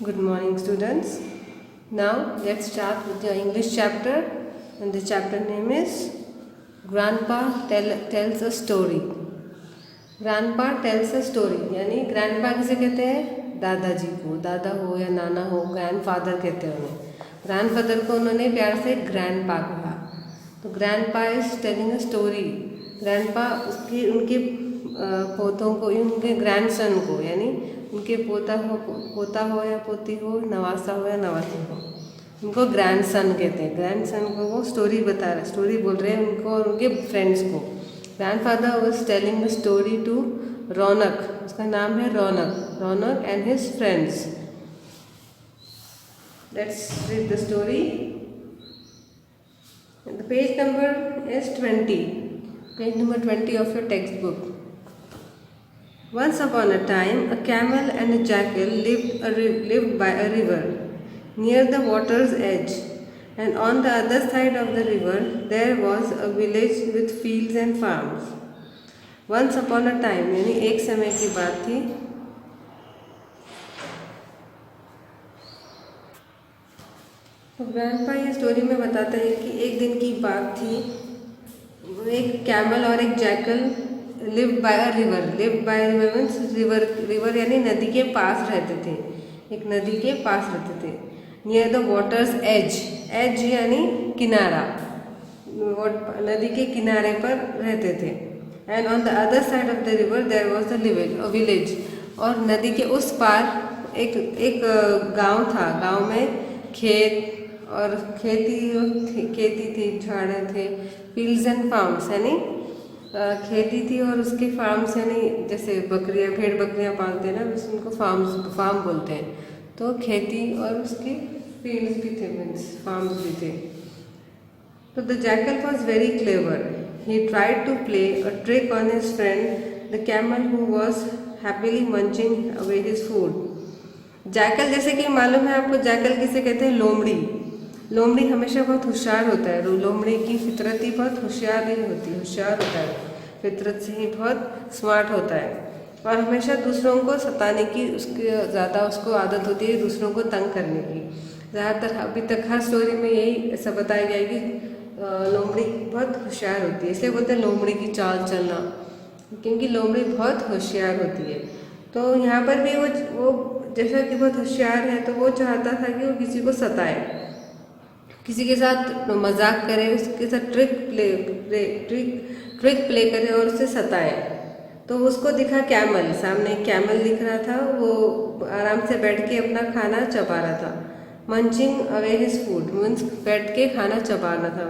Good morning, students. Now let's start with the English chapter, and the chapter name is tells a story. Grandpa tells a story, यानी grandpa किसे कहते हैं? दादाजी को, दादा हो या नाना हो, ग्रैंडफादर कहते हैं उन्हें. ग्रैंडफादर को उन्होंने प्यार से ग्रैंडपा कहा. तो grandpa is telling a story. Grandpa उनके पोतों को, उनके ग्रैंडसन को, यानी उनके पोता हो या पोती हो, नवासा हो या नवासी हो, उनको ग्रैंडसन कहते हैं. ग्रैंडसन को वो स्टोरी बता रहे, स्टोरी बोल रहे हैं उनको और उनके फ्रेंड्स को. Grandfather was telling the story to Raunak. उसका नाम है Raunak and his friends. Let's read the story. The page number is 20. Page number 20 of your textbook. Once upon a time, a camel and a jackal lived by a river near the water's edge, and on the other side of the river there was a village with fields and farms. Once upon a time यानी एक समय की बात थी. तो grandpa ये story में बताते हैं कि एक दिन की बात थी. एक कैमल और एक jackal lived bye a river. Lived bye means river यानी नदी के पास रहते थे. एक नदी के पास रहते थे. नियर द वाटर्स एज यानी किनारा, नदी के किनारे पर रहते थे. And on the other side of the river there was a village. और नदी के उस पार एक गांव था. गांव में खेत और खेती थी, झाड़े थे. फील्ड्स एंड फार्म्स यानी खेती थी और उसके फार्म्स यानी जैसे भेड़ बकरियां पालते हैं ना, उनको फार्म बोलते हैं. तो खेती और उसके फील्ड्स भी थे, मीन्स फार्म्स भी थे. तो the jackal was very clever. He tried to play a trick on his friend the camel who was happily munching away his food. Jackal जैसे कि मालूम है आपको, जैकल किसे कहते हैं? लोमड़ी हमेशा बहुत होशियार होता है. लोमड़ी की फितरत ही बहुत होशियार होता है. फितरत से ही बहुत स्मार्ट होता है और हमेशा दूसरों को सताने की ज़्यादा उसको आदत होती है, दूसरों को तंग करने की. ज़्यादातर अभी तक हर स्टोरी में यही ऐसा बताया गया है कि लोमड़ी बहुत होशियार होती है. इसलिए बोलते हैं लोमड़ी की चाल चलना, क्योंकि लोमड़ी बहुत होशियार होती है. तो यहाँ पर भी वो जैसा कि बहुत होशियार है, तो वो चाहता था कि वो किसी को सताए, किसी के साथ मजाक करे, उसके साथ ट्रिक प्ले करे और उसे सताए. तो उसको दिखा कैमल. सामने कैमल दिख रहा था. वो आराम से बैठ के अपना खाना चबा रहा था. Munching away his food means बैठ के खाना चबा रहा था.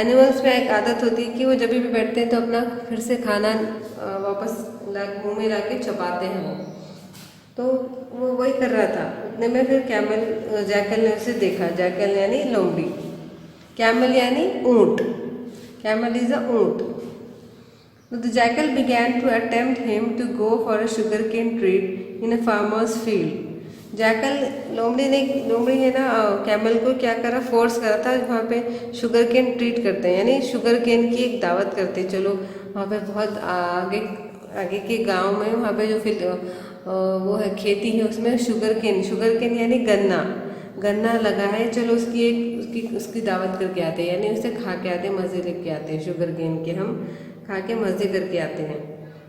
एनिमल्स में एक आदत होती है कि वो जब भी बैठते हैं तो अपना फिर से खाना वापस मुँह में ला के चबाते हैं वो. तो वो वही कर रहा था. उतने में फिर जैकल ने उसे देखा. जैकल यानी लोमड़ी, कैमल यानी ऊँट. कैमल इज अ ऊँट. तो the jackal began to attempt him to go for a sugarcane treat in a farmer's field. लोमड़ी है ना, कैमल को क्या करा, फोर्स करा था. वहाँ पे शुगर केन ट्रीट करते हैं, यानी शुगर केन की एक दावत करते हैं. चलो वहाँ पे बहुत आगे के गांव में वहाँ पे जो वो है खेती है, उसमें शुगर केन यानी गन्ना लगा है. चलो उसकी दावत करके आते हैं, यानी उसे खा के आते हैं, मज़े लेके आते हैं. शुगर केन के हम खा के मज़े करके आते हैं.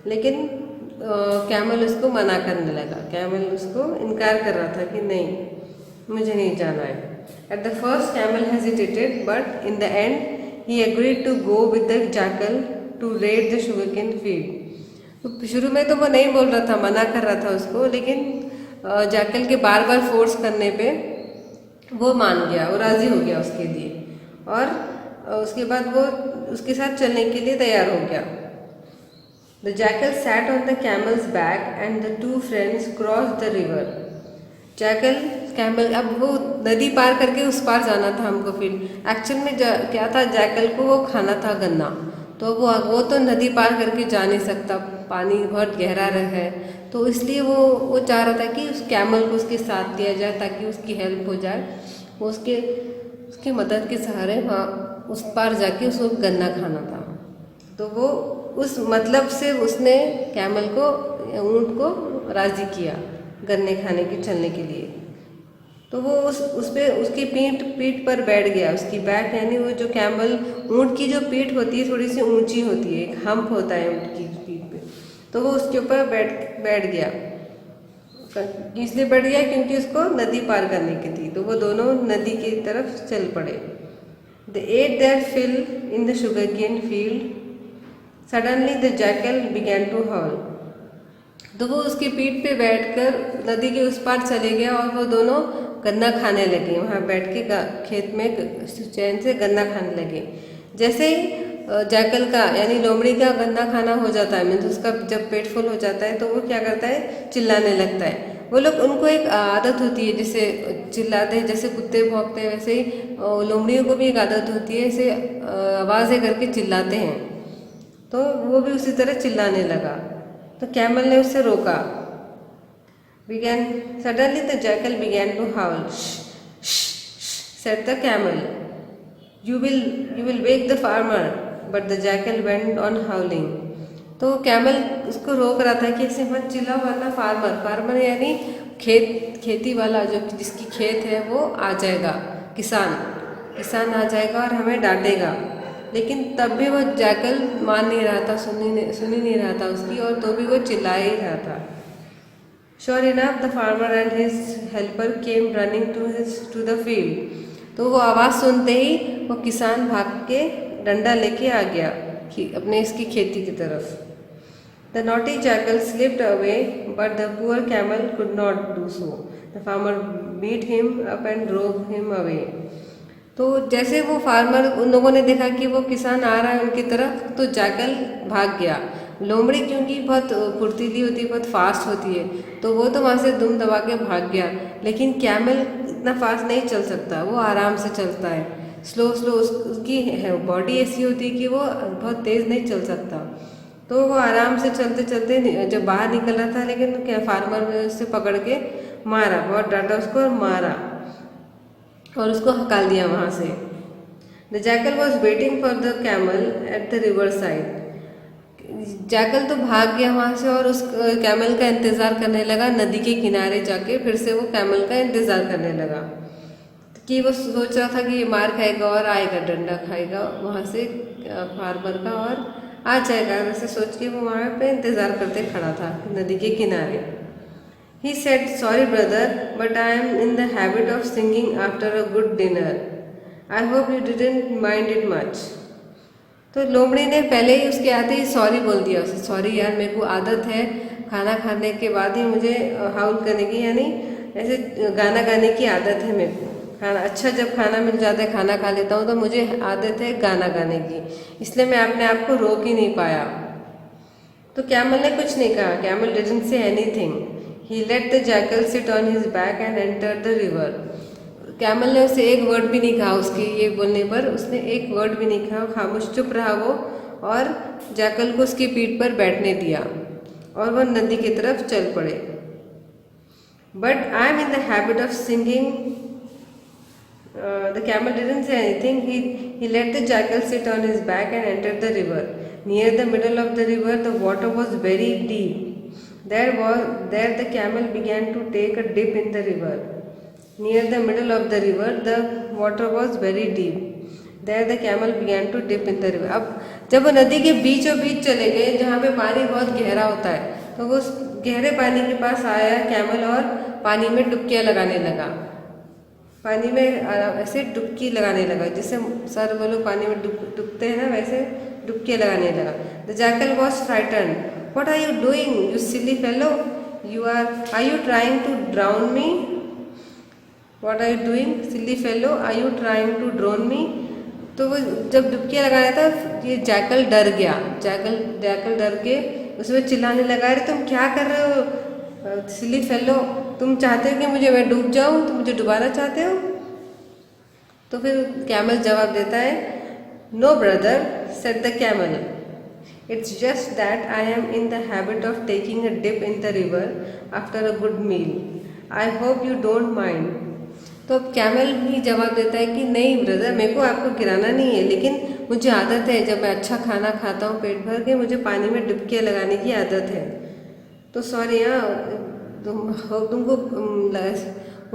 लेकिन कैमल उसको मना करने लगा. कैमल उसको इनकार कर रहा था कि नहीं, मुझे नहीं जाना है. At the first camel hesitated, but in the end he agreed to go with the jackal to raid the sugarcane field. तो शुरू में तो वो नहीं बोल रहा था, मना कर रहा था उसको, लेकिन जैकल के बार बार फोर्स करने पे वो मान गया, वो राज़ी हो गया उसके लिए. और उसके बाद वो उसके साथ चलने के लिए तैयार हो गया. The jackal sat on the camel's back and the two friends crossed the river. Camel अब वो नदी पार करके उस पार जाना था हमको. फिर एक्चुअल में क्या था, जैकल को वो खाना था गन्ना. तो वो तो नदी पार करके जा नहीं सकता, पानी बहुत गहरा है. तो इसलिए वो चाह रहा था कि उस कैमल को उसके साथ दिया जाए ताकि उसकी हेल्प हो जाए. वो उसके मदद के सहारे वहाँ उस पार जाके उसको गन्ना खाना था. तो वो उस मतलब से उसने कैमल को, ऊँट को राज़ी किया गन्ने खाने की चलने के लिए. तो वो उस पे उसकी पीठ पर बैठ गया। उसकी बैक यानी वो जो कैमल, ऊँट की जो पीठ होती है थोड़ी सी ऊंची होती है, एक हम्प होता है ऊँट की पीठ पे, तो वो उसके ऊपर बैठ गया। इसलिए बैठ गया क्योंकि उसको नदी पार करने की थी, तो वो दोनों नदी की तरफ चल पड़े। They ate their fill in the sugarcane field. Suddenly the jackal began to howl. तो वो उसकी पीठ पे बैठकर नदी के उस पार चले गया और वो दोनों गन्ना खाने लगे। वहाँ बैठ के खेत में चैन से गन्ना खाने लगे। जैसे ही जैकल का यानी लोमड़ी का गन्ना खाना हो जाता है, मीन्स उसका जब पेट फुल हो जाता है तो वो क्या करता है, चिल्लाने लगता है। वो लोग, उनको एक आदत होती है, जैसे चिल्लाते हैं, जैसे कुत्ते भौंकते हैं वैसे ही लोमड़ियों को भी एक आदत होती है, ऐसे आवाज़ें करके चिल्लाते हैं। तो वो भी उसी तरह चिल्लाने लगा। तो कैमल ने उसे रोका। Suddenly the jackal began to howl. Shh, shh, shh, said the camel. You will wake the farmer. But the jackal went on howling. तो कैमल उसको रोक रहा था कि ऐसे मत चिल्लाओ वरना फार्मर यानी खेती वाला, जो जिसकी खेत है वो आ जाएगा, किसान आ जाएगा और हमें डांटेगा। लेकिन तब भी वो जैकल मान नहीं रहा था, सुन ही नहीं रहा था उसकी, और तो भी वो चिल्ला ही रहा था। Sure enough, the farmer and his helper came running to the field. तो वो आवाज़ सुनते ही वो किसान भाग के डंडा लेके आ गया कि अपने इसकी खेती की तरफ। The naughty jackal slipped away, but the poor camel could not do so. The farmer beat him up and drove him away. तो जैसे वो फार्मर, उन लोगों ने देखा कि वो किसान आ रहा है उनकी तरफ, तो जैकल भाग गया। लोमड़ी क्योंकि बहुत फुर्तीली होती है, बहुत फास्ट होती है, तो वो तो वहाँ से दुम दबा के भाग गया। लेकिन कैमल इतना फास्ट नहीं चल सकता, वो आराम से चलता है, स्लो। उसकी बॉडी ऐसी होती है कि वो बहुत तेज़ नहीं चल सकता। तो वो आराम से चलते चलते जब बाहर निकल रहा था, लेकिन क्या फार्मर ने उससे पकड़ के मारा, बहुत डांटा उसको और मारा और उसको हकाल दिया वहाँ से। The jackal was waiting for the camel at the river side. Jackal तो भाग गया वहाँ से और उस कैमल का इंतज़ार करने लगा नदी के किनारे जाके। फिर से वो कैमल का इंतज़ार करने लगा कि वो सोच रहा था कि ये मार खाएगा और आएगा, डंडा खाएगा वहाँ से फार्मर का और आ जाएगा। वैसे सोच के वो वहाँ पे इंतज़ार करते खड़ा था नदी के किनारे। He said, "Sorry brother, but I am in the habit of singing after a good dinner. I hope you didn't mind it much." तो लोमड़ी ने पहले ही उसके आते ही सॉरी बोल दिया उसे। सॉरी यार, मेरे को आदत है खाना खाने के बाद ही मुझे हाउल करने की, यानी ऐसे गाना गाने की आदत है मेरे को। खाना अच्छा जब खाना मिल जाता है, खाना खा लेता हूँ, तो मुझे आदत है गाना गाने की, इसलिए मैं अपने आप को रोक ही नहीं पाया। तो कैमल ने कुछ नहीं कहा। Camel didn't say anything. He let the jackal sit on his back and entered the river. Camel ने उसे एक वर्ड भी नहीं कहा। उसके ये बोलने पर उसने एक वर्ड भी नहीं कहा, खामोश चुप रहा वो, और जैकल को उसकी पीठ पर बैठने दिया और वह नदी की तरफ चल पड़े। But I am in the habit of singing. The camel didn't say anything. He let the jackal sit on his back and entered the river. Near the middle of the river, the water was very deep. There the camel began to take a dip in the river. Near the middle of the river, the water was very deep. There the camel began to dip in the river. अब जब वो नदी के बीचों बीच चले गए, जहाँ पे पानी बहुत गहरा होता है, तो वो उस गहरे पानी के पास आया कैमल और पानी में डुबकियाँ लगाने लगा। पानी में ऐसे डुबकी लगाने लगा, जैसे सर वो लोग पानी में डूबते हैं ना, वैसे डुबकियाँ लगाने लगा। The jackal was frightened. What are you doing, you silly fellow? Are you trying to drown me? What are you doing, silly fellow? Are you trying to drown me? तो वो जब डुबकियाँ लगा रहा था, ये जैकल डर गया। जैकल डर के उसमें चिल्लाने लगा, अरे तुम क्या कर रहे हो सिली फेलो, तुम चाहते हो कि मैं डूब जाऊँ, तुम मुझे डुबाना चाहते हो? तो फिर कैमल जवाब देता है, no brother, said the camel, it's just that I am in the habit of taking a dip in the river after a good meal. I hope you don't mind. तो अब कैमल भी जवाब देता है कि नहीं ब्रदर, मेरे को आपको गिराना नहीं है, लेकिन मुझे आदत है, जब मैं अच्छा खाना खाता हूँ पेट भर के, मुझे पानी में डुबकियाँ लगाने की आदत है। तो सॉरी, हाँ तुमको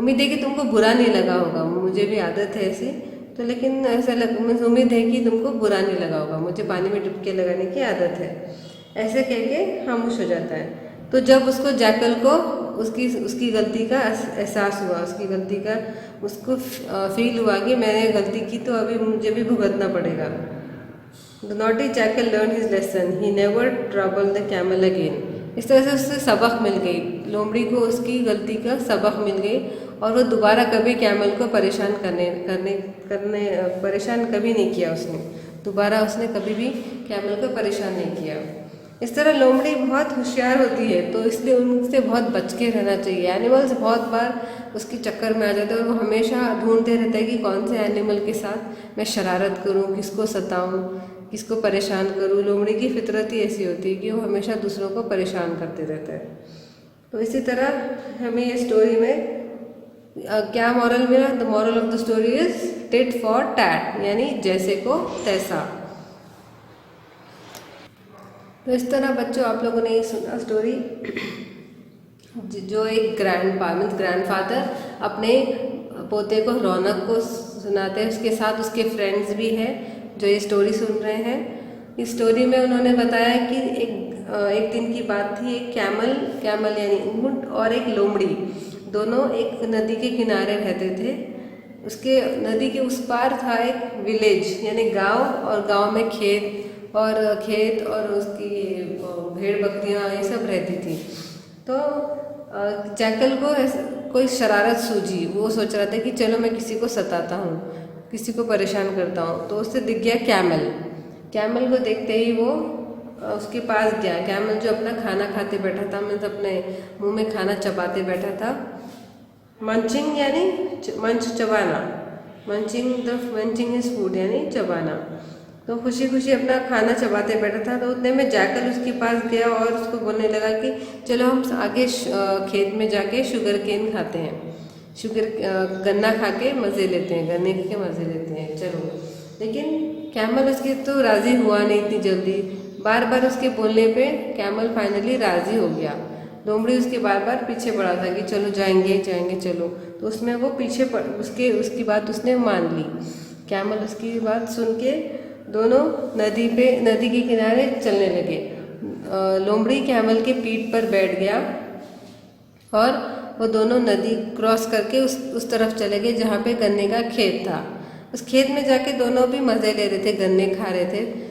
उम्मीद है कि तुमको बुरा नहीं लगा होगा, मुझे भी आदत है ऐसी, तो लेकिन ऐसा मुझे उम्मीद है कि तुमको बुरा नहीं लगा होगा, मुझे पानी में डुबकी लगाने की आदत है। ऐसे कह के खामोश हो जाता है। तो जब उसको जैकल को उसकी उसकी गलती का एहसास हुआ, उसकी गलती का उसको फील हुआ कि मैंने गलती की तो अभी मुझे भी भुगतना पड़ेगा। The naughty jackal learn his lesson, he never trouble the camel again. इस तरह से उससे सबक मिल गई, लोमड़ी को उसकी गलती का सबक मिल गई और वो दोबारा कभी कैमल को परेशान परेशान कभी नहीं किया उसने। दोबारा उसने कभी भी कैमल को परेशान नहीं किया। इस तरह लोमड़ी बहुत होशियार होती है, तो इसलिए उनसे बहुत बच के रहना चाहिए। एनिमल्स बहुत बार उसके चक्कर में आ जाते हैं और वो हमेशा ढूंढते रहते हैं कि कौन से एनिमल के साथ मैं शरारत करूं, किसको सताऊं, किसको परेशान करूं। लोमड़ी की फितरत ही ऐसी होती है कि वो हमेशा दूसरों को परेशान करते रहते हैं। तो इसी तरह हमें ये स्टोरी में क्या मॉरल मिला? The moral of the story is tit for tat, यानी जैसे को तैसा। तो इस तरह बच्चों आप लोगों ने ये सुना स्टोरी, जो एक ग्रैंडफादर अपने पोते को रौनक को सुनाते हैं, उसके साथ उसके फ्रेंड्स भी हैं जो ये स्टोरी सुन रहे हैं। इस स्टोरी में उन्होंने बताया कि एक दिन की बात थी, एक कैमल यानी ऊंट और एक लोमड़ी, दोनों एक नदी के किनारे रहते थे। उसके नदी के उस पार था एक विलेज यानी गांव, और गांव में खेत और उसकी भेड़ बकरियां ये सब रहती थी। तो जैकल को कोई शरारत सूझी, वो सोच रहा था कि चलो मैं किसी को सताता हूँ, किसी को परेशान करता हूँ। तो उससे दिख गया कैमल को देखते ही वो उसके पास गया। कैमल जो अपना खाना खाते बैठा था, मतलब अपने मुंह में खाना चबाते बैठा था। मंचिंग यानी चबाना, मंचिंग इज फूड यानी चबाना। तो खुशी खुशी अपना खाना चबाते बैठा था। तो उतने में जैकल उसके पास गया और उसको बोलने लगा कि चलो हम आगे खेत में जाके शुगर केन खाते हैं, गन्ना खा के मज़े लेते हैं, गन्ने के मज़े लेते हैं, चलो। लेकिन कैमल उसके तो राज़ी हुआ नहीं इतनी जल्दी। बार बार उसके बोलने पे कैमल फाइनली राज़ी हो गया। लोमड़ी उसके बार बार पीछे पड़ा था कि चलो जाएंगे चलो। तो उसमें वो पीछे उसकी बात उसने मान ली। कैमल उसकी बात सुन के दोनों नदी के किनारे चलने लगे। लोमड़ी कैमल के पीठ पर बैठ गया और वो दोनों नदी क्रॉस करके उस तरफ चले गए जहाँ पे गन्ने का खेत था। उस खेत में जाके दोनों भी मज़े ले रहे थे, गन्ने खा रहे थे।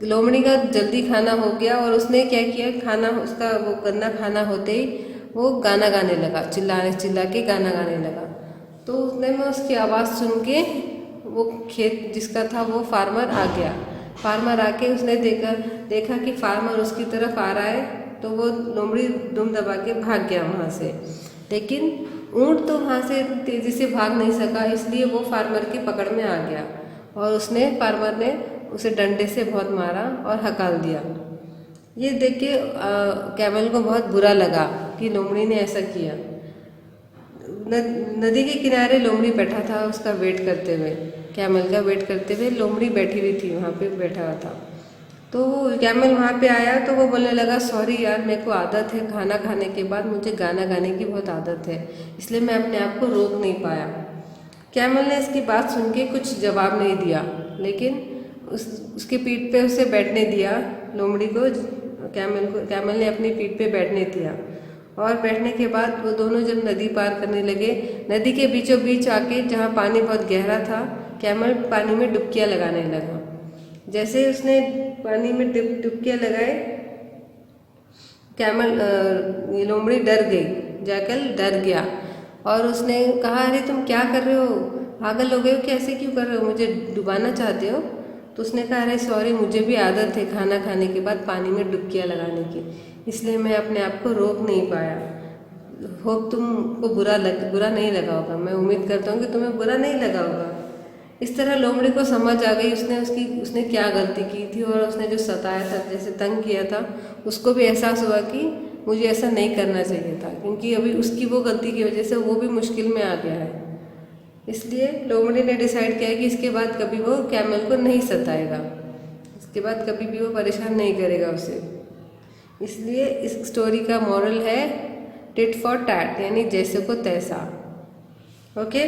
लोमड़ी का जल्दी खाना हो गया और उसने क्या किया, उसका वो गन्ना खाना होते ही वो गाना गाने लगा, चिल्ला के गाना गाने लगा। तो उसने में उसकी आवाज़ सुन के वो खेत जिसका था वो फार्मर आ गया। फार्मर आके उसने देखा कि फार्मर उसकी तरफ आ रहा है, तो वो लोमड़ी दुम दबा के भाग गया वहाँ से। लेकिन ऊँट तो वहाँ से तेज़ी से भाग नहीं सका, इसलिए वो फार्मर की पकड़ में आ गया और फार्मर ने उसे डंडे से बहुत मारा और हकाल दिया। ये देख के कैमल को बहुत बुरा लगा कि लोमड़ी ने ऐसा किया। नदी के किनारे लोमड़ी बैठा था उसका वेट करते हुए, कैमल का वेट करते हुए लोमड़ी बैठी हुई थी, वहाँ पे बैठा हुआ था। तो कैमल वहाँ पे आया तो वो बोलने लगा, सॉरी यार, मेरे को आदत है खाना खाने के बाद मुझे गाना गाने की बहुत आदत है, इसलिए मैं अपने आप को रोक नहीं पाया। कैमल ने इसकी बात सुन के कुछ जवाब नहीं दिया, लेकिन उसके पीठ पे उसे बैठने दिया। लोमड़ी को कैमल ने अपनी पीठ पे बैठने दिया और बैठने के बाद वो दोनों जब नदी पार करने लगे, नदी के बीचों बीच आके जहाँ पानी बहुत गहरा था, कैमल पानी में डुबकियाँ लगाने लगा। जैसे उसने पानी में डुबकियाँ लगाए, लोमड़ी डर गई, जैकल डर गया और उसने कहा, अरे तुम क्या कर रहे हो, पागल हो गए हो, कैसे क्यों कर रहे हो, मुझे डुबाना चाहते हो? तो उसने कहा, अरे सॉरी, मुझे भी आदत है खाना खाने के बाद पानी में डुबकियाँ लगाने की, इसलिए मैं अपने आप को रोक नहीं पाया। होप तुमको बुरा नहीं लगा होगा, मैं उम्मीद करता हूँ कि तुम्हें बुरा नहीं लगा होगा। इस तरह लोमड़ी को समझ आ गई उसने क्या गलती की थी और उसने जो सताया था, जैसे तंग किया था, उसको भी एहसास हुआ कि मुझे ऐसा नहीं करना चाहिए था, क्योंकि अभी उसकी वो गलती की वजह से वो भी मुश्किल में आ गया है। इसलिए लोमड़ी ने डिसाइड किया कि इसके बाद कभी वो कैमल को नहीं सताएगा, इसके बाद कभी भी वो परेशान नहीं करेगा उसे। इसलिए इस स्टोरी का मॉरल है टिट फॉर टैट, यानी जैसे को तैसा। ओके।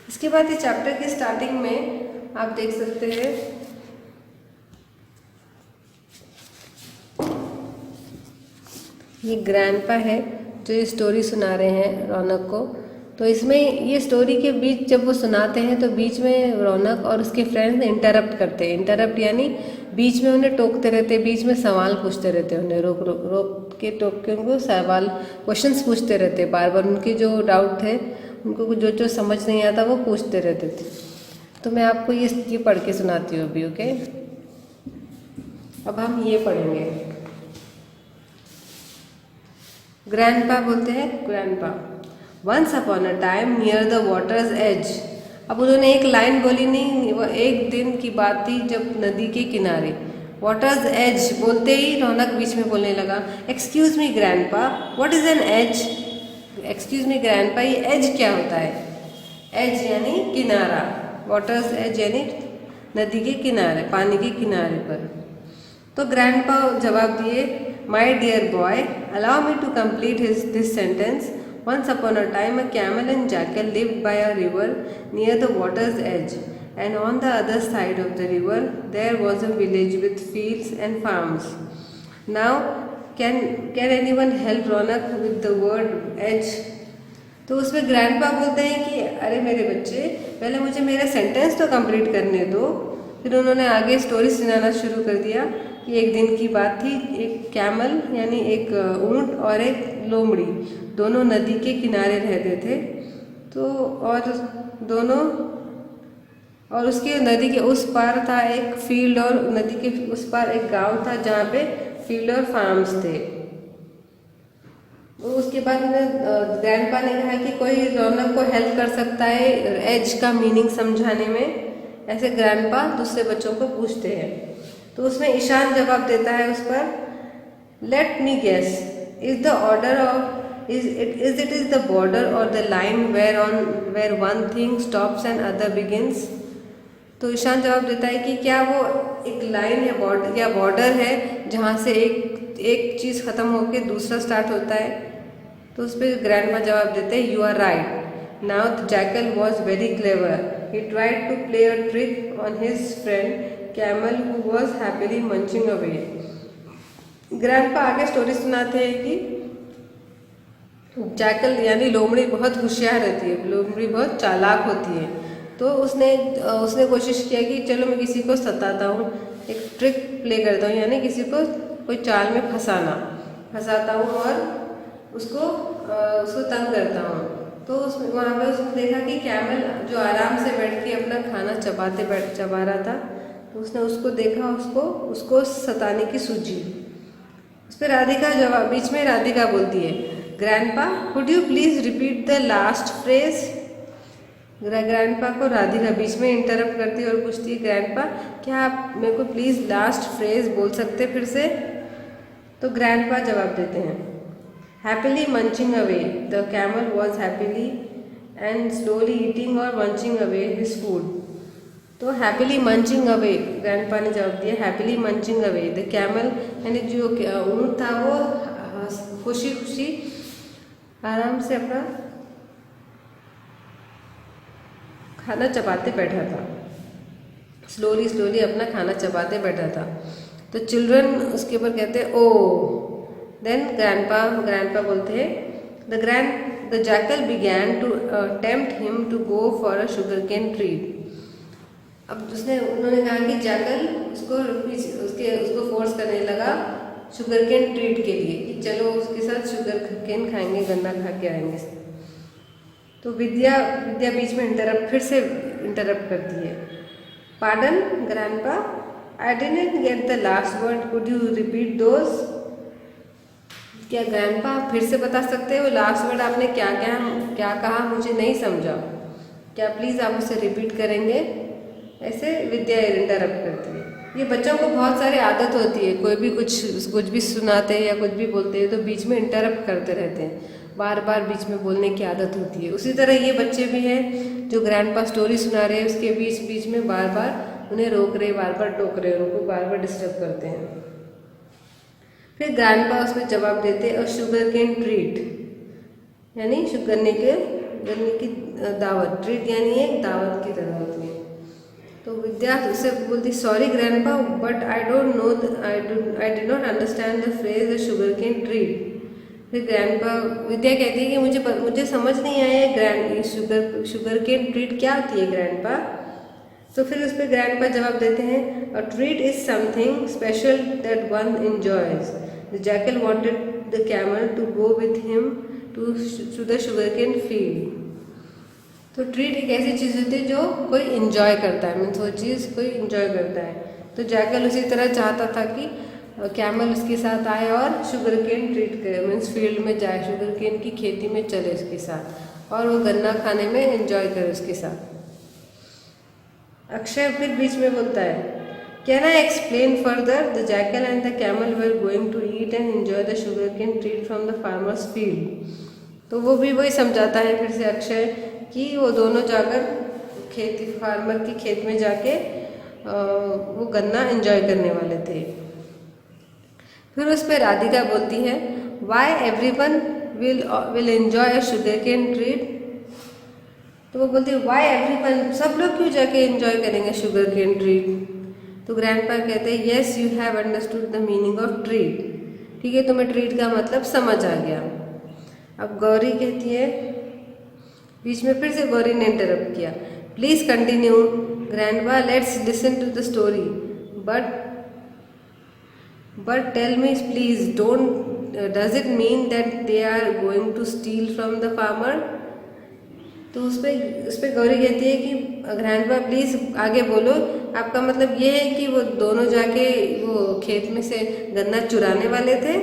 इसके बाद ये चैप्टर की स्टार्टिंग में आप देख सकते हैं ये ग्रैंडपा है जो ये स्टोरी सुना रहे हैं रौनक को। तो इसमें ये स्टोरी के बीच जब वो सुनाते हैं तो बीच में रौनक और उसके फ्रेंड्स इंटरप्ट करते हैं। इंटरप्ट यानी बीच में उन्हें टोकते रहते, बीच में सवाल पूछते रहते, उन्हें रोक रोक रोक के टोक के उनको सवाल क्वेश्चंस पूछते रहते बार बार। उनके जो डाउट थे, उनको जो समझ नहीं आता वो पूछते रहते थे। तो मैं आपको ये पढ़ के सुनाती हूँ अभी। ओके, अब हम ये पढ़ेंगे। ग्रैंडपा बोलते हैं, grandpa once upon a time near the water's edge. अब उन्होंने एक लाइन बोली नहीं, वो एक दिन की बात थी जब नदी के किनारे। वाटर्स एज बोलते ही रौनक बीच में बोलने लगा, excuse me grandpa, what is an edge? Excuse me grandpa, ये एज क्या होता है? एज यानी किनारा, वाटर्स एज यानी नदी के किनारे, पानी के किनारे पर। तो ग्रैंडपा जवाब दिए, my dear boy, allow me to complete this sentence. Once upon a time, a camel and jackal lived by a river near the water's edge, and on the other side of the river there was a village with fields and farms. Now, can anyone help Ronak with the word edge? तो उसमें grandpa बोलते हैं कि अरे मेरे बच्चे, पहले मुझे मेरा सेंटेंस तो कंप्लीट करने दो। फिर उन्होंने आगे स्टोरी सुनाना शुरू कर दिया कि एक दिन की बात थी, एक कैमल यानी एक ऊंट और एक लोमड़ी दोनों नदी के किनारे रहते थे। तो और उसके नदी के उस पार था एक फील्ड और नदी के उस पार एक गांव था जहाँ पे फील्ड और फार्म्स थे। तो उसके बाद ग्रैंडपा ने कहा कि कोई रौनक को हेल्प कर सकता है एज का मीनिंग समझाने में। ऐसे ग्रैंडपा दूसरे बच्चों को पूछते हैं। तो उसमें ईशान जवाब देता है उस पर, let me guess, is the order of is it the border or the line where one thing stops and other begins? तो ईशान जवाब देता है कि क्या वो एक लाइन है बॉर्डर या बॉर्डर है जहाँ से एक चीज़ ख़त्म होकर दूसरा स्टार्ट होता है। तो उस पर ग्रैंडमा जवाब देते हैं, you are right. Now the jackal was very clever, he tried to play a trick on his friend camel who was happily munching away. Grandpa आगे स्टोरी सुनाते हैं कि जैकल यानी लोमड़ी बहुत होशियार रहती है, लोमड़ी बहुत चालाक होती है। तो उसने कोशिश किया कि चलो मैं किसी को सताता हूँ, एक ट्रिक प्ले करता हूँ, यानी किसी को कोई चाल में फंसाता हूँ और उसको तंग करता हूँ। तो वहाँ पे उसने देखा कि कैमल जो आराम से बैठ के अपना खाना चबा रहा था। तो उसने उसको देखा, उसको सताने की सूझी। उस पर राधिका बीच में राधिका बोलती है, grandpa could you please repeat the last phrase? Grandpa को राधिका बीच में इंटरप्ट करती है और पूछती है, ग्रैंडपा क्या आप मेरे को प्लीज लास्ट फ्रेज बोल सकते फिर से? तो ग्रैंडपा जवाब देते हैं, happily munching away the camel was happily and slowly eating और मंचिंग अवे हिज फूड। तो हैप्पीली मंचिंग अवे ग्रैंडपा ने जवाब दिया, happily munching away the camel यानी जो ऊँट था वो खुशी खुशी आराम से अपना खाना चबाते बैठा था, स्लोली अपना खाना चबाते बैठा था। तो चिल्ड्रन उसके ऊपर कहते हैं, ओ। देन ग्रैंडपा बोलते हैं, the jackal began to tempt him to go for a sugarcane tree. अब उन्होंने कहा कि जैकल उसको फोर्स करने लगा शुगरकेन ट्रीट के लिए कि चलो उसके साथ शुगरकेन खाएंगे, गन्ना खा के आएंगे। तो विद्या बीच में फिर से इंटरप्ट करती है, pardon grandpa, I didn't get the last word, could you repeat those? क्या ग्रैंडपा फिर से बता सकते हैं वो लास्ट वर्ड आपने क्या कहा, मुझे नहीं समझा, क्या प्लीज़ आप उसे रिपीट करेंगे? ऐसे विद्या इंटरप्ट करती है। ये बच्चों को बहुत सारी आदत होती है, कोई भी कुछ भी सुनाते हैं या कुछ भी बोलते हैं तो बीच में इंटरप्ट करते रहते हैं, बार बार बीच में बोलने की आदत होती है। उसी तरह ये बच्चे भी हैं जो ग्रैंडपा स्टोरी सुना रहे हैं, उसके बीच में बार बार उन्हें रोक रहे, बार बार टोक रहे, उनको बार बार डिस्टर्ब करते हैं। फिर ग्रैंडपा उसमें जवाब देते अ शुगर केन ट्रीट, यानी गन्ने की दावत, ट्रीट यानी एक दावत की तरह होती है। तो विद्या उससे बोलती sorry grandpa but I don't know I did not understand the phrase a sugar cane treat. फिर ग्रैंडपा विद्या कहती है कि मुझे समझ नहीं आया शुगर केन ट्रीट क्या होती है ग्रैंडपा। तो फिर उस पर ग्रैंडपा जवाब देते हैं a treat is something special that one enjoys. The jackal wanted the camel to go with him to the sugarcane field. तो ट्रीट एक ऐसी चीज़ होती है जो कोई इंजॉय करता है, मीन्स वो चीज़ कोई इंजॉय करता है। तो जैकल उसी तरह चाहता था कि कैमल उसके साथ आए और शुगरकेन ट्रीट करे, मीन्स फील्ड में जाए, शुगरकेन की खेती में चले उसके साथ और वो गन्ना खाने में एंजॉय करे उसके साथ। अक्षय फिर बीच में बोलता है can I explain further the jackal and the camel were going to eat and enjoy the sugarcane treat from the farmer's field. तो वो भी वही समझाता है फिर से अक्षय कि वो दोनों जाकर फार्मर की खेत में जाके वो गन्ना एंजॉय करने वाले थे। फिर उस पर राधिका बोलती है why everyone will enjoy a sugarcane treat. तो वो बोलती है वाई एवरीवन, सब लोग क्यों जाके एंजॉय करेंगे शुगरकेन ट्रीट। तो ग्रैंडपा कहते हैं yes you have understood the meaning of treat, ठीक है तुम्हें ट्रीट का मतलब समझ आ गया। अब गौरी कहती है, बीच में फिर से गौरी ने इंटरप्ट किया please continue grandpa let's listen to the story but tell me please don't does it mean that they are going to steal from the farmer. तो उस पर गौरी कहती है कि ग्रैंडपा प्लीज़ आगे बोलो, आपका मतलब ये है कि वो दोनों जाके वो खेत में से गन्ना चुराने वाले थे।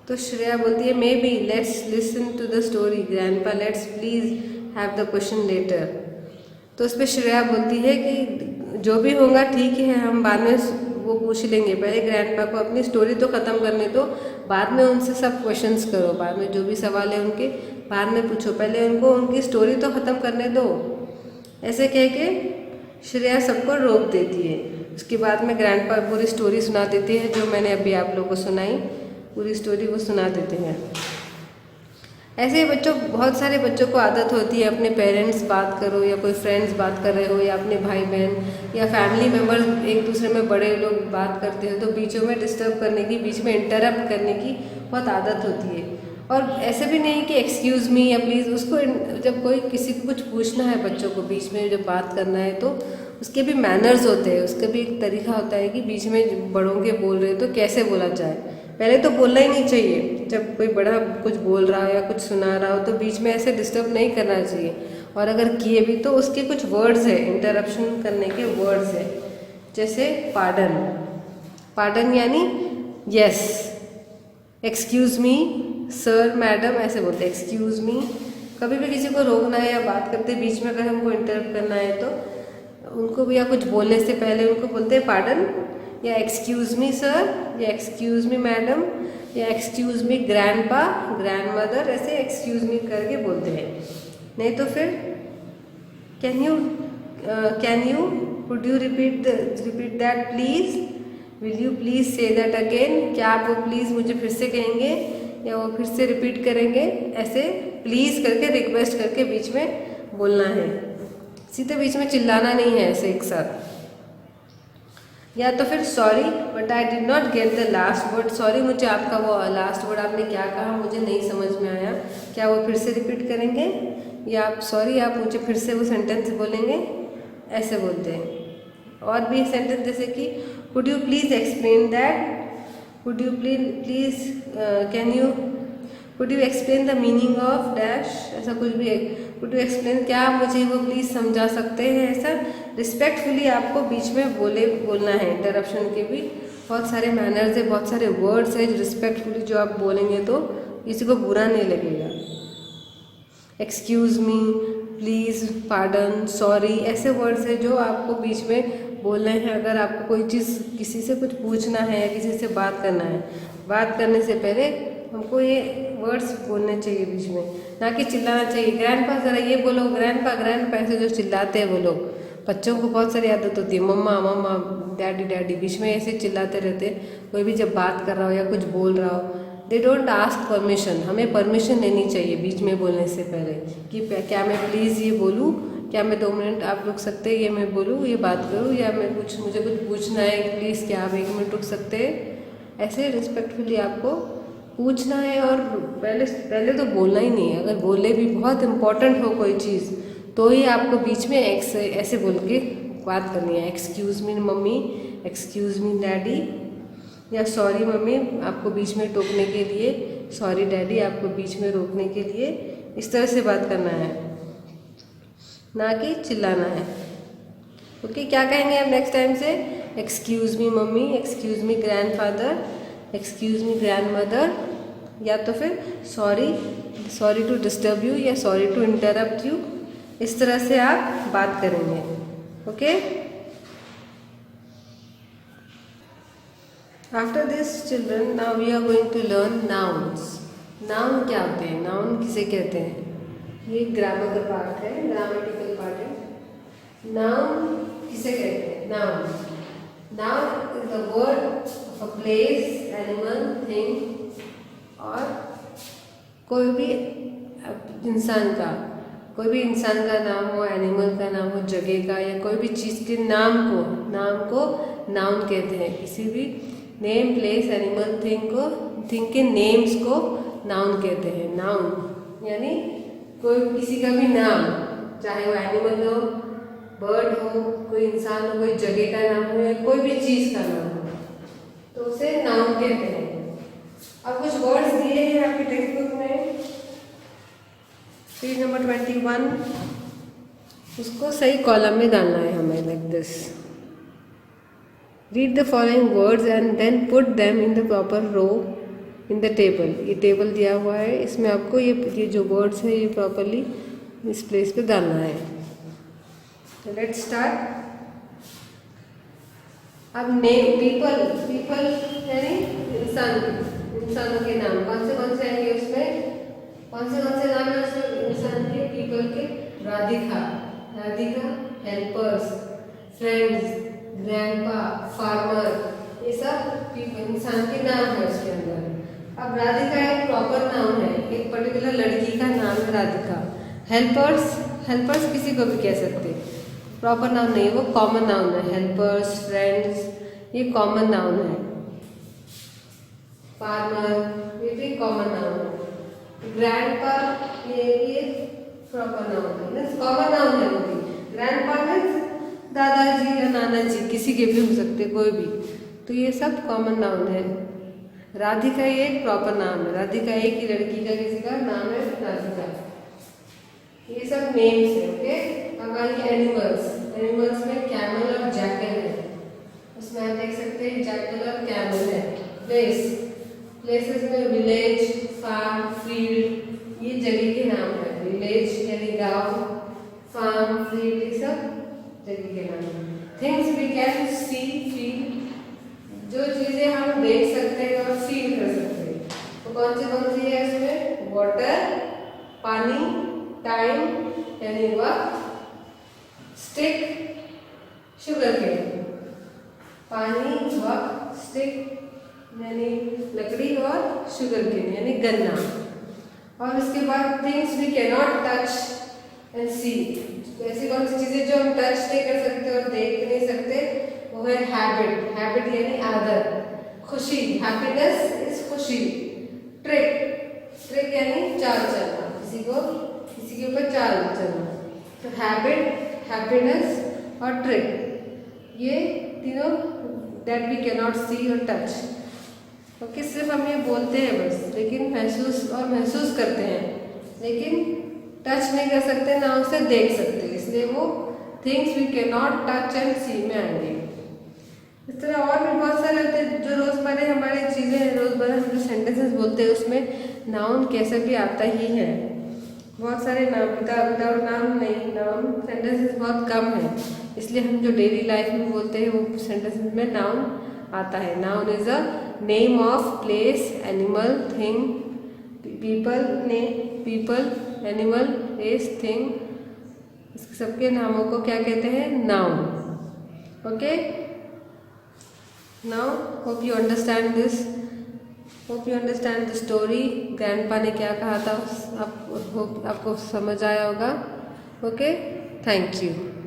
तो श्रेया बोलती है maybe let's listen to the story grandpa let's please have the question later. तो उस पर श्रेया बोलती है कि जो भी होगा ठीक है, हम बाद में वो पूछ लेंगे, पहले ग्रैंडपा को अपनी स्टोरी तो ख़त्म करने दो, बाद में उनसे सब क्वेश्चंस करो, बाद में जो भी सवाल है उनके बाद में पूछो, पहले उनको उनकी स्टोरी तो ख़त्म करने दो। ऐसे कह के श्रेया सबको रोक देती है। उसके बाद में ग्रैंडपा पूरी स्टोरी सुना देती है जो मैंने अभी आप लोगों को सुनाई, पूरी स्टोरी वो सुना देते हैं। ऐसे बहुत सारे बच्चों को आदत होती है अपने पेरेंट्स बात करो या कोई फ्रेंड्स बात कर रहे हो या अपने भाई बहन या फैमिली मेम्बर्स एक दूसरे में बड़े लोग बात करते हो तो बीचों में डिस्टर्ब करने की, बीच में इंटरप्ट करने की बहुत आदत होती है। और ऐसे भी नहीं कि एक्सक्यूज़ मी या प्लीज़, उसको जब कोई किसी को कुछ पूछना है बच्चों को बीच में जब बात करना है तो उसके भी मैनर्स होते हैं, उसका भी एक तरीका होता है कि बीच में बड़ों के बोल रहे तो कैसे बोला जाए। पहले तो बोलना ही नहीं चाहिए, जब कोई बड़ा कुछ बोल रहा हो या कुछ सुना रहा हो तो बीच में ऐसे डिस्टर्ब नहीं करना चाहिए, और अगर किए भी तो उसके कुछ वर्ड्स है, इंटरप्शन करने के वर्ड्स है, जैसे पार्डन, पार्डन यानी yes, excuse me sir madam ऐसे बोलते हैं एक्सक्यूज़ मी। कभी भी किसी को रोकना है या बात करते बीच में अगर हमको इंटरप्ट करना है तो उनको भी या कुछ बोलने से पहले उनको बोलते हैं पार्डन या एक्सक्यूज़ मी सर या एक्सक्यूज़ मी मैडम या एक्सक्यूज़ मी ग्रैंडपा ग्रैंडमदर, ऐसे एक्सक्यूज़ मी करके बोलते हैं। नहीं तो फिर can you would you repeat that please, will you please say that again, क्या आप वो प्लीज़ मुझे फिर से कहेंगे या वो फिर से रिपीट करेंगे, ऐसे प्लीज़ करके रिक्वेस्ट करके बीच में बोलना है, सीधे बीच में चिल्लाना नहीं है ऐसे एक साथ। या तो फिर sorry but I did not get the last word, sorry मुझे आपका वो लास्ट वर्ड आपने क्या कहा मुझे नहीं समझ में आया, क्या वो फिर से रिपीट करेंगे, या आप सॉरी आप मुझे फिर से वो सेंटेंस बोलेंगे, ऐसे बोलते हैं। और भी सेंटेंस जैसे कि could you please explain that, could you please could you explain the meaning of dash, ऐसा कुछ भी है, कुड यू एक्सप्लेन, क्या आप मुझे वो प्लीज़ समझा सकते हैं, ऐसा रिस्पेक्टफुली आपको बीच में बोलना है। इंटरप्शन के भी बहुत सारे मैनर्स है, बहुत सारे वर्ड्स है जो रिस्पेक्टफुली जो आप बोलेंगे तो किसी को बुरा नहीं लगेगा। Excuse me, please, pardon, sorry, ऐसे वर्ड्स है जो आपको बीच में बोलने हैं। अगर आपको कोई चीज़ किसी से कुछ पूछना है या किसी से बात करना है, बात करने से पहले हमको ये वर्ड्स बोलने चाहिए बीच में, ना कि चिल्लाना चाहिए। ग्रैंडपा ज़रा ये बोलो, ग्रैंडपा ऐसे जो चिल्लाते हैं वो लोग, बच्चों को बहुत सारी आदत होती है, मम्मा मम्मा डैडी डैडी, बीच में ऐसे चिल्लाते रहते। कोई भी जब बात कर रहा हो या कुछ बोल रहा हो, दे डोंट आस्क परमिशन। हमें परमिशन लेनी चाहिए बीच में बोलने से पहले कि क्या मैं प्लीज़ ये बोलूँ, क्या मैं 2 मिनट आप रुक सकते हैं, ये मैं बोलूँ, ये बात करूँ, या मैं मुझे कुछ पूछना है, प्लीज़ क्या आप 1 मिनट रुक सकते हैं। ऐसे रिस्पेक्टफुली आपको पूछना है और पहले तो बोलना ही नहीं है। अगर बोले भी बहुत इम्पोर्टेंट हो कोई चीज़ तो ही आपको बीच में ऐसे बोल के बात करनी है। एक्सक्यूज़ मी मम्मी, एक्सक्यूज़ मी डैडी, या सॉरी मम्मी आपको बीच में टोकने के लिए, सॉरी डैडी आपको बीच में रोकने के लिए, इस तरह से बात करना है, ना कि चिल्लाना है। ओके, क्या कहेंगे आप नेक्स्ट टाइम से? Excuse me mummy, excuse me grandfather, excuse me grandmother, या तो फिर सॉरी टू डिस्टर्ब यू या सॉरी टू इंटरप्ट यू। इस तरह से आप बात करेंगे। Okay, after this children, now we are going to learn nouns. Noun क्या होते हैं, नाउन किसे कहते हैं? ये ग्रामर का पार्ट है, ग्रामेटिकल पार्ट है। नाउन किसे कहते हैं? Noun is the word of a place, animal, thing, और कोई भी इंसान का नाम हो, एनिमल का नाम हो, जगह का, या कोई भी चीज़ के नाम को नाउन कहते हैं। किसी भी नेम, प्लेस, एनिमल, थिंग के नेम्स को नाउन कहते हैं। नाउन यानी कोई किसी का भी नाम, चाहे वो एनिमल हो, बर्ड हो, कोई इंसान हो, कोई जगह का नाम हो, या कोई भी चीज़ का नाम हो, तो उसे नाउन कहते हैं। अब कुछ वर्ड्स दिए हैं आपके टेक्स्ट बुक में, पेज नंबर 21, उसको सही कॉलम में डालना है हमें, like this. Read the following words and then put them in the proper row in the table. ये टेबल दिया हुआ है, इसमें आपको ये जो वर्ड्स है ये प्रॉपरली इस प्लेस पे डालना है। तो लेट्स स्टार्ट। अब नेम, पीपल यानी इंसानों के नाम कौन से आएंगे उसमें? कौन से नाम है उसमें इंसान के, पीपल के? Radhika, helpers, friends, grandpa, farmer, ये सब इंसान के नाम है उसके अंदर। अब राधिका एक प्रॉपर नाउन है, एक पर्टिकुलर लड़की का नाम है राधिका। हेल्पर्स किसी को भी कह सकते, प्रॉपर नाउन नहीं, वो कॉमन नाउन है। हेल्पर्स, फ्रेंड्स, ये कॉमन नाउन है। फार्मर, ये भी कॉमन नाउन है। ग्रैंडपा, ये प्रॉपर नाउन है, कॉमन नाउन है। वो भी ग्रैंडपा मीन्स दादाजी या नाना जी, किसी के भी हो सकते, कोई भी, तो ये सब कॉमन नाउन है। राधिका ये एक प्रॉपर नाम है, राधिका एक ही लड़की का किसी का नाम है राधिका। ये सब नेम्स है। ओके, अब आएंगे एनिमल्स में कैमल और जैकल है, उसमें आप देख सकते हैं जैकल और कैमल है। प्लेसेस में विलेज, फार्म, फील्ड, ये जगह के नाम है। विलेज यानी गांव, फार्म, फील्ड, ये सब जगह के नाम है। Things we can see, feel, जो चीजें हम देख सकते हैं और फील कर सकते हैं, तो कौन सी है इसमें? वाटर, पानी, टाइम यानी वक्त, स्टिक, शुगर केन। पानी, वक्त, स्टिक यानी लकड़ी, और शुगर केन यानी गन्ना। और उसके बाद things we can not touch and see, ऐसी कौन सी चीजें जो हम टच नहीं कर सकते और देख नहीं सकते, वो है हैबिट यानी आदत। खुशी, हैप्पीनेस इज खुशी। ट्रिक यानी चाल चलना, किसी के ऊपर चाल चलना। तो हैबिट, हैप्पीनेस और ट्रिक, ये तीनों दैट वी कैन नॉट सी और टच। ओके, सिर्फ हम ये बोलते हैं बस, लेकिन महसूस करते हैं, लेकिन टच नहीं कर सकते, ना उसे देख सकते, इसलिए वो things we can not touch and see में आएंगे। इस तरह और भी बहुत सारे होते हैं जो रोज़मर्रा हमारी चीज़ें हैं, रोज़मर्रा हम जो सेंटेंसेस बोलते हैं उसमें नाउन कैसे भी आता ही है। बहुत सारे नाम, विदाउट नाउन नहीं, नाउन सेंटेंसेस बहुत कम है, इसलिए हम जो डेली लाइफ में बोलते हैं वो सेंटेंसेस में नाउन आता है। Noun is a name of place, animal, thing, people, animal, place, thing, इसके सबके नामों को क्या कहते हैं? Noun. Okay, now hope you understand this, hope you understand the story. Grandpa ने क्या कहा था, आप होप आपको समझ आया होगा। Okay, thank you.